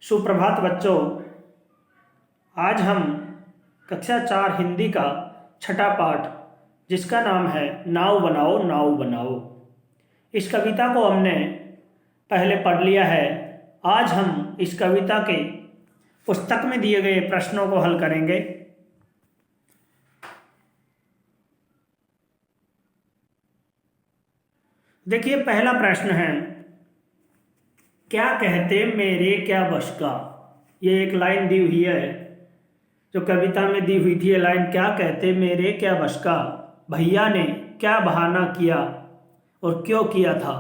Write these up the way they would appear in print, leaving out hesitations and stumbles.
सुप्रभात बच्चों। आज हम कक्षा 4 हिंदी का छठा पाठ, जिसका नाम है नाव बनाओ नाव बनाओ, इस कविता को हमने पहले पढ़ लिया है। आज हम इस कविता के पुस्तक में दिए गए प्रश्नों को हल करेंगे। देखिए, पहला प्रश्न है, क्या कहते मेरे क्या बस का। ये एक लाइन दी हुई है जो कविता में दी हुई थी। ये लाइन, क्या कहते मेरे क्या बस का, भैया ने क्या बहाना किया और क्यों किया था।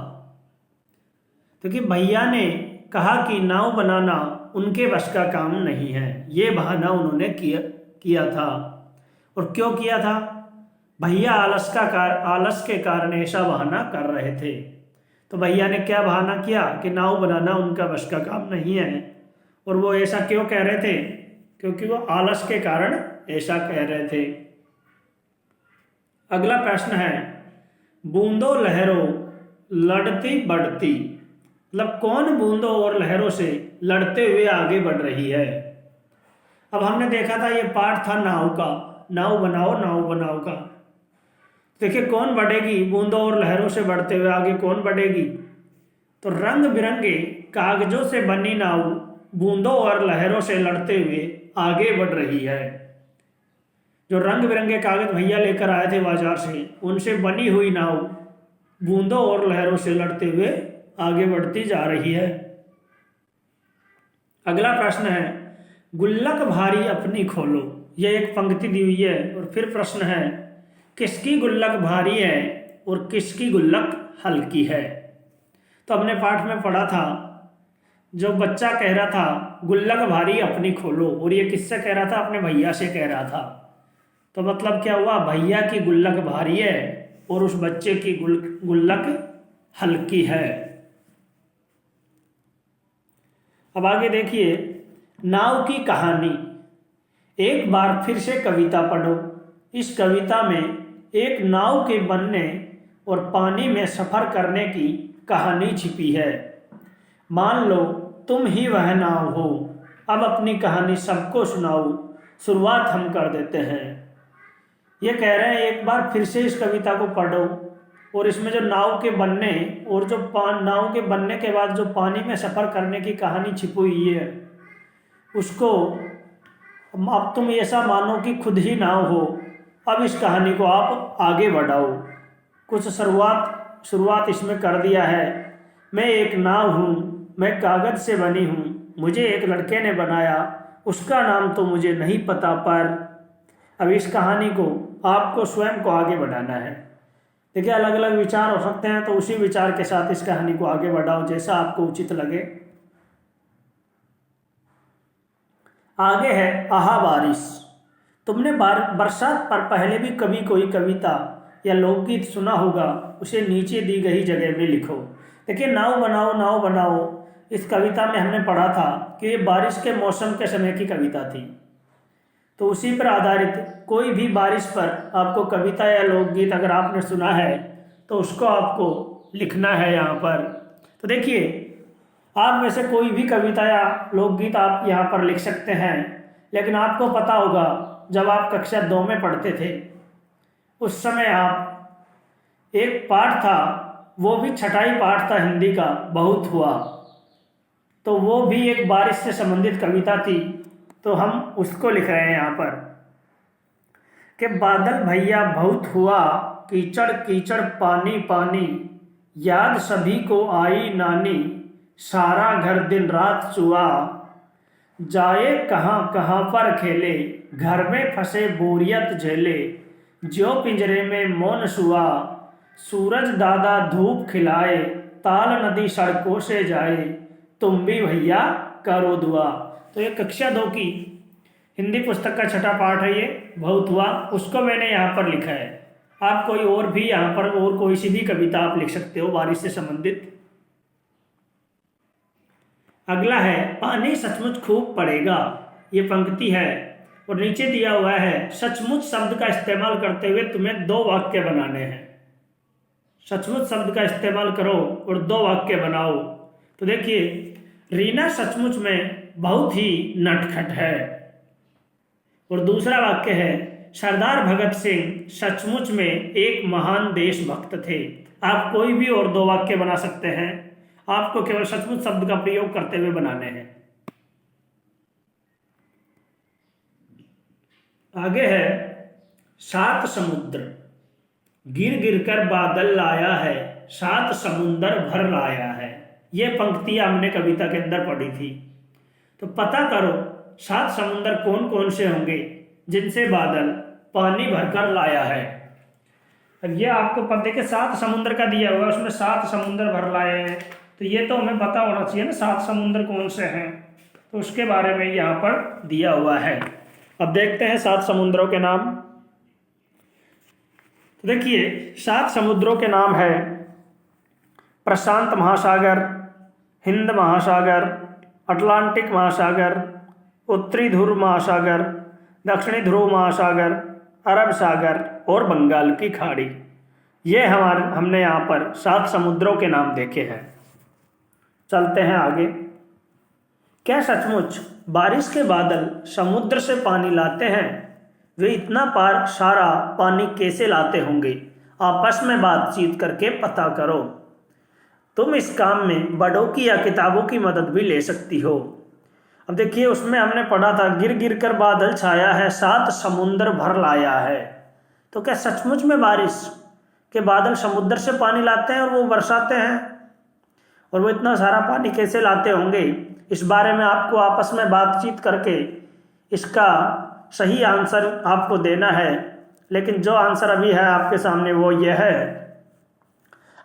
तो कि भैया ने कहा कि नाव बनाना उनके बस का काम नहीं है, ये बहाना उन्होंने किया था। और क्यों किया था? भैया आलस के कारण ऐसा बहाना कर रहे थे। तो भैया ने क्या बहाना किया कि नाव बनाना उनका बस का काम नहीं है। और वो ऐसा क्यों कह रहे थे? क्योंकि वो आलस के कारण ऐसा कह रहे थे। अगला प्रश्न है, बूंदों लहरों लड़ती बढ़ती, मतलब कौन बूंदों और लहरों से लड़ते हुए आगे बढ़ रही है। अब हमने देखा था ये पाठ था नाव का, नाव बनाओ का। देखिए, कौन बढ़ेगी बूंदों और लहरों से बढ़ते हुए आगे, कौन बढ़ेगी? तो रंग बिरंगे कागजों से बनी नाव बूंदों और लहरों से लड़ते हुए आगे बढ़ रही है। जो रंग बिरंगे कागज भैया लेकर आए थे बाजार से, उनसे बनी हुई नाव बूंदों और लहरों से लड़ते हुए आगे बढ़ती जा रही है। अगला प्रश्न है, गुल्लक भारी अपनी खोलो। यह एक पंक्ति दी हुई है और फिर प्रश्न है, किसकी गुल्लक भारी है और किसकी गुल्लक हल्की है। तो हमने पाठ में पढ़ा था, जो बच्चा कह रहा था गुल्लक भारी अपनी खोलो, और ये किससे कह रहा था? अपने भैया से कह रहा था। तो मतलब क्या हुआ? भैया की गुल्लक भारी है और उस बच्चे की गुल्लक हल्की है। अब आगे देखिए, नाव की कहानी। एक बार फिर से कविता पढ़ो। इस कविता में एक नाव के बनने और पानी में सफर करने की कहानी छिपी है। मान लो तुम ही वह नाव हो, अब अपनी कहानी सबको सुनाओ। शुरुआत हम कर देते हैं। ये कह रहे हैं एक बार फिर से इस कविता को पढ़ो, और इसमें जो नाव के बनने और जो नाव के बनने के बाद जो पानी में सफर करने की कहानी छिपी हुई है, उसको अब तुम ऐसा मानो कि खुद ही नाव हो। अब इस कहानी को आप आगे बढ़ाओ। कुछ शुरुआत इसमें कर दिया है। मैं एक नाव हूँ, मैं कागज से बनी हूँ, मुझे एक लड़के ने बनाया, उसका नाम तो मुझे नहीं पता। पर अब इस कहानी को आपको स्वयं को आगे बढ़ाना है। देखिए, अलग अलग विचार हो सकते हैं, तो उसी विचार के साथ इस कहानी को आगे बढ़ाओ जैसा आपको उचित लगे। आगे है आहा बारिश। तुमने बरसात पर पहले भी कभी कोई कविता या लोकगीत सुना होगा, उसे नीचे दी गई जगह में लिखो। देखिए, नाव बनाओ, इस कविता में हमने पढ़ा था कि ये बारिश के मौसम के समय की कविता थी। तो उसी पर आधारित कोई भी बारिश पर आपको कविता या लोकगीत अगर आपने सुना है, तो उसको आपको लिखना है यहाँ पर। तो देखिए, आप में से कोई भी कविता या लोकगीत आप यहाँ पर लिख सकते हैं। लेकिन आपको पता होगा, जब आप कक्षा 2 में पढ़ते थे, उस समय आप एक पाठ था, वो भी छठाई पाठ था हिंदी का, बहुत हुआ। तो वो भी एक बारिश से संबंधित कविता थी। तो हम उसको लिख रहे हैं यहाँ पर कि बादल भैया बहुत हुआ, कीचड़ कीचड़ पानी पानी, याद सभी को आई नानी, सारा घर दिन रात चुआ, जाए कहाँ कहाँ पर खेले, घर में फंसे बोरियत झेले, जो पिंजरे में मौन सुआ, सूरज दादा धूप खिलाए, ताल नदी सड़कों से जाए, तुम भी भैया करो दुआ। तो ये कक्षा 2 की हिंदी पुस्तक का छठा पाठ है, ये बहुत हुआ, उसको मैंने यहाँ पर लिखा है। आप कोई और भी यहाँ पर और कोई सी भी कविता आप लिख सकते हो बारिश से संबंधित। अगला है, पानी सचमुच खूब पड़ेगा। ये पंक्ति है और नीचे दिया हुआ है, सचमुच शब्द का इस्तेमाल करते हुए तुम्हें 2 वाक्य बनाने हैं। सचमुच शब्द का इस्तेमाल करो और 2 वाक्य बनाओ। तो देखिए, रीना सचमुच में बहुत ही नटखट है। और दूसरा वाक्य है, सरदार भगत सिंह सचमुच में एक महान देशभक्त थे। आप कोई भी और दो वाक्य बना सकते हैं, आपको केवल सचमुच शब्द का प्रयोग करते हुए बनाने हैं। आगे है, सात समुद्र गिर गिर कर बादल लाया है, सात समुंदर भर लाया है। ये पंक्तियां हमने कविता के अंदर पढ़ी थी। तो पता करो सात समुंदर कौन कौन से होंगे जिनसे बादल पानी भरकर लाया है। अब ये आपको पता है कि सात समुंदर का दिया हुआ है, उसमें सात समुंदर भर लाए हैं, तो ये तो हमें पता होना चाहिए ना सात समुंदर कौन से हैं, तो उसके बारे में यहाँ पर दिया हुआ है। अब देखते हैं सात समुद्रों के नाम। तो देखिए, सात समुद्रों के नाम है प्रशांत महासागर, हिंद महासागर, अटलांटिक महासागर, उत्तरी ध्रुव महासागर, दक्षिणी ध्रुव महासागर, अरब सागर और बंगाल की खाड़ी। ये हमने यहाँ पर सात समुद्रों के नाम देखे हैं। चलते हैं आगे। क्या सचमुच बारिश के बादल समुद्र से पानी लाते हैं? वे इतना सारा पानी कैसे लाते होंगे? आपस में बातचीत करके पता करो। तुम इस काम में बड़ों की या किताबों की मदद भी ले सकती हो। अब देखिए, उसमें हमने पढ़ा था गिर गिर कर बादल छाया है, सात समुंदर भर लाया है। तो क्या सचमुच में बारिश के बादल समुद्र से पानी लाते हैं और वो बरसाते हैं? और वो इतना सारा पानी कैसे लाते होंगे, इस बारे में आपको आपस में बातचीत करके इसका सही आंसर आपको देना है। लेकिन जो आंसर अभी है आपके सामने वो ये है,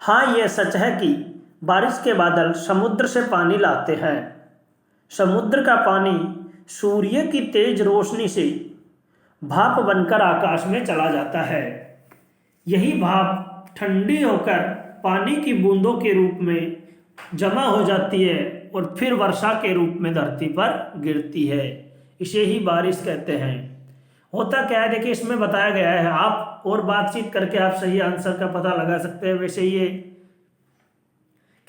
हाँ ये सच है कि बारिश के बादल समुद्र से पानी लाते हैं। समुद्र का पानी सूर्य की तेज रोशनी से भाप बनकर आकाश में चला जाता है। यही भाप ठंडी होकर पानी की बूंदों के रूप में जमा हो जाती है और फिर वर्षा के रूप में धरती पर गिरती है। इसे ही बारिश कहते हैं। होता क्या है, देखिए इसमें बताया गया है, आप और बातचीत करके आप सही आंसर का पता लगा सकते हैं। वैसे ये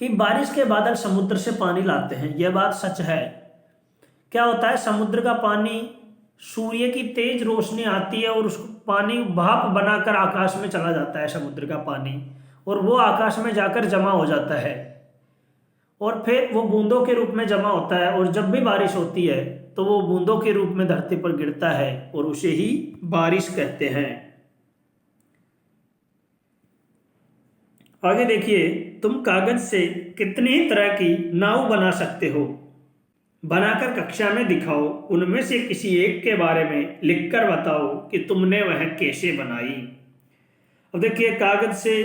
कि बारिश के बादल समुद्र से पानी लाते हैं, यह बात सच है। क्या होता है, समुद्र का पानी सूर्य की तेज रोशनी आती है और उसको पानी भाप बनाकर आकाश में चला जाता है समुद्र का पानी, और वो आकाश में जाकर जमा हो जाता है और फिर वो बूंदों के रूप में जमा होता है। और जब भी बारिश होती है तो वो बूंदों के रूप में धरती पर गिरता है और उसे ही बारिश कहते हैं। आगे देखिए, तुम कागज से कितनी तरह की नाव बना सकते हो? बनाकर कक्षा में दिखाओ। उनमें से किसी एक के बारे में लिखकर बताओ कि तुमने वह कैसे बनाई। अब देखिए, कागज से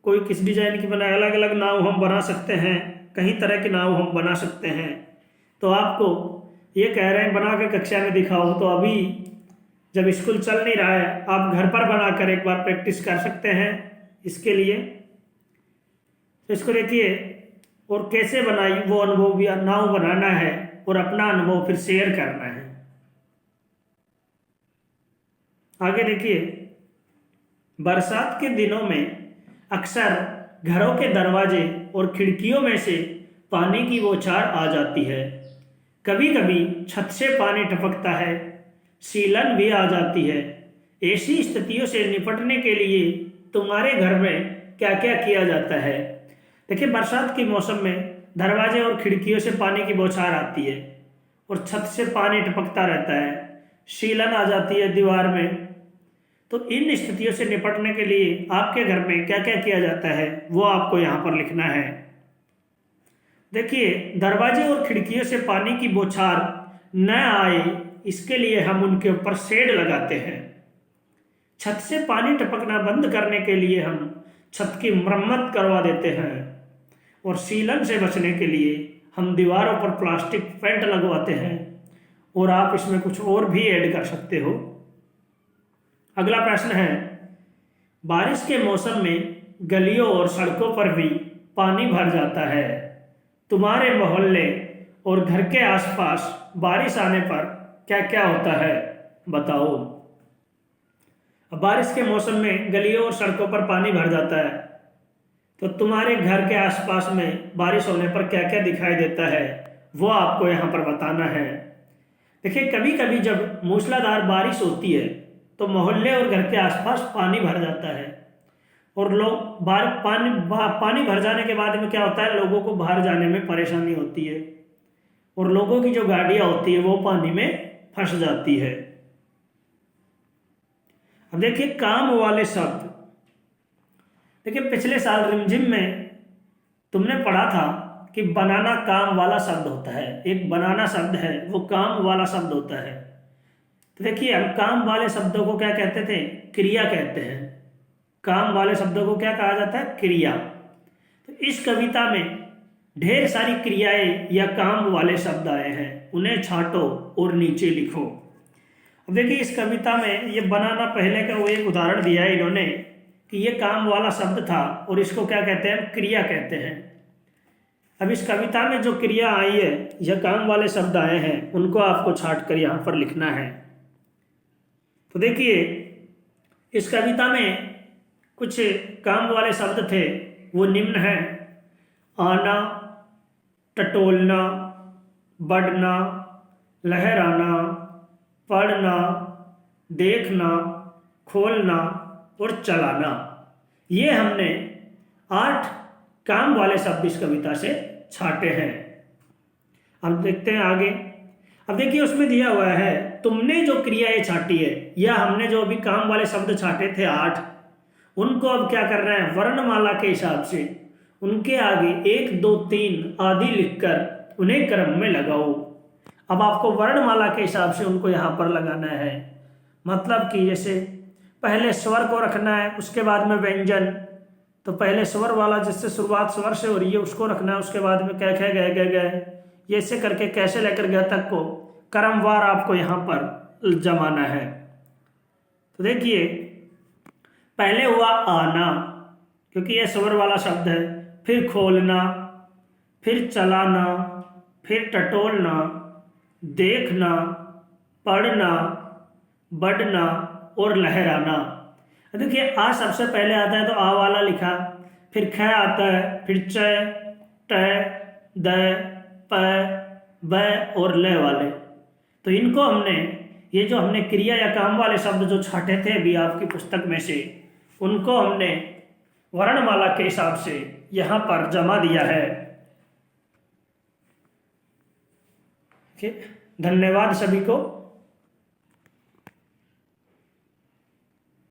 कोई किस डिजाइन की बनाए, अलग अलग नाव हम बना सकते हैं, कई तरह की नाव हम बना सकते हैं। तो आपको ये कह रहे हैं बना के कक्षा में दिखाओ, तो अभी जब स्कूल चल नहीं रहा है आप घर पर बनाकर एक बार प्रैक्टिस कर सकते हैं इसके लिए। तो इसको देखिए, और कैसे बनाई वो अनुभव भी नाव बनाना है और अपना अनुभव फिर शेयर करना है। आगे देखिए, बरसात के दिनों में अक्सर घरों के दरवाजे और खिड़कियों में से पानी की बौछार आ जाती है। कभी कभी छत से पानी टपकता है, सीलन भी आ जाती है। ऐसी स्थितियों से निपटने के लिए तुम्हारे घर में क्या क्या किया जाता है? देखिए, बरसात के मौसम में दरवाजे और खिड़कियों से पानी की बौछार आती है और छत से पानी टपकता रहता है, सीलन आ जाती है दीवार में। तो इन स्थितियों से निपटने के लिए आपके घर में क्या क्या किया जाता है वो आपको यहाँ पर लिखना है। देखिए, दरवाजे और खिड़कियों से पानी की बौछार न आए इसके लिए हम उनके ऊपर शेड लगाते हैं। छत से पानी टपकना बंद करने के लिए हम छत की मरम्मत करवा देते हैं और सीलन से बचने के लिए हम दीवारों पर प्लास्टिक पेंट लगवाते हैं। और आप इसमें कुछ और भी ऐड कर सकते हो। अगला प्रश्न है, बारिश के मौसम में गलियों और सड़कों पर भी पानी भर जाता है। तुम्हारे मोहल्ले और घर के आसपास बारिश आने पर क्या क्या होता है बताओ। अब बारिश के मौसम में गलियों और सड़कों पर पानी भर जाता है, तो तुम्हारे घर के आसपास में बारिश होने पर क्या क्या दिखाई देता है वो आपको यहाँ पर बताना है। देखिए, कभी कभी जब मूसलाधार बारिश होती है तो मोहल्ले और घर के आसपास पानी भर जाता है, और लोग पानी भर जाने के बाद में क्या होता है, लोगों को बाहर जाने में परेशानी होती है, और लोगों की जो गाड़ियां होती है वो पानी में फंस जाती है। अब देखिए, काम वाले शब्द। देखिए, पिछले साल रिमझिम में तुमने पढ़ा था कि बनाना काम वाला शब्द होता है। एक बनाना शब्द है, वो काम वाला शब्द होता है। तो देखिए, हम काम वाले शब्दों को क्या कहते थे? क्रिया कहते हैं। काम वाले शब्दों को क्या कहा जाता है? क्रिया। तो इस कविता में ढेर सारी क्रियाएं या काम वाले शब्द आए हैं, उन्हें छांटो और नीचे लिखो। अब देखिए, इस कविता में ये बनाना पहले का वो एक उदाहरण दिया है इन्होंने कि ये काम वाला शब्द था और इसको क्या कहते हैं? क्रिया कहते हैं। अब इस कविता में जो क्रिया आई है या काम वाले शब्द आए हैं, उनको आपको छांट कर यहाँ पर लिखना है। तो देखिए, इस कविता में कुछ काम वाले शब्द थे, वो निम्न है: आना, टटोलना, बढ़ना, लहराना, पढ़ना, देखना, खोलना और चलाना। ये हमने 8 काम वाले शब्द इस कविता से छांटे हैं। अब देखते हैं आगे। अब देखिए, उसमें दिया हुआ है, तुमने जो क्रियाएं छांटी है या हमने जो अभी काम वाले शब्द छांटे थे 8, उनको अब क्या कर रहे हैं? वर्णमाला के हिसाब से उनके आगे 1, 2, 3 आदि लिखकर उन्हें क्रम में लगाओ। अब आपको वर्णमाला के हिसाब से उनको यहाँ पर लगाना है। मतलब कि जैसे पहले स्वर को रखना है, उसके बाद में व्यंजन। तो पहले स्वर वाला जिससे शुरुआत स्वर से हो रही है उसको रखना है, उसके बाद में कै खे गए गए गए, ये ऐसे करके कैसे लेकर गए तक को क्रमवार आपको यहाँ पर जमाना है। तो देखिए, पहले हुआ आना, क्योंकि यह स्वर वाला शब्द है। फिर खोलना, फिर चलाना, फिर टटोलना, देखना, पढ़ना, बढ़ना और लहराना। देखिए, आ सबसे पहले आता है तो आ वाला लिखा, फिर ख आता है, फिर च, ट, द, प, ब और ल वाले। तो इनको ये जो हमने क्रिया या काम वाले शब्द जो छांटे थे अभी आपकी पुस्तक में से, उनको हमने वर्णमाला के हिसाब से यहाँ पर जमा दिया है। धन्यवाद सभी को।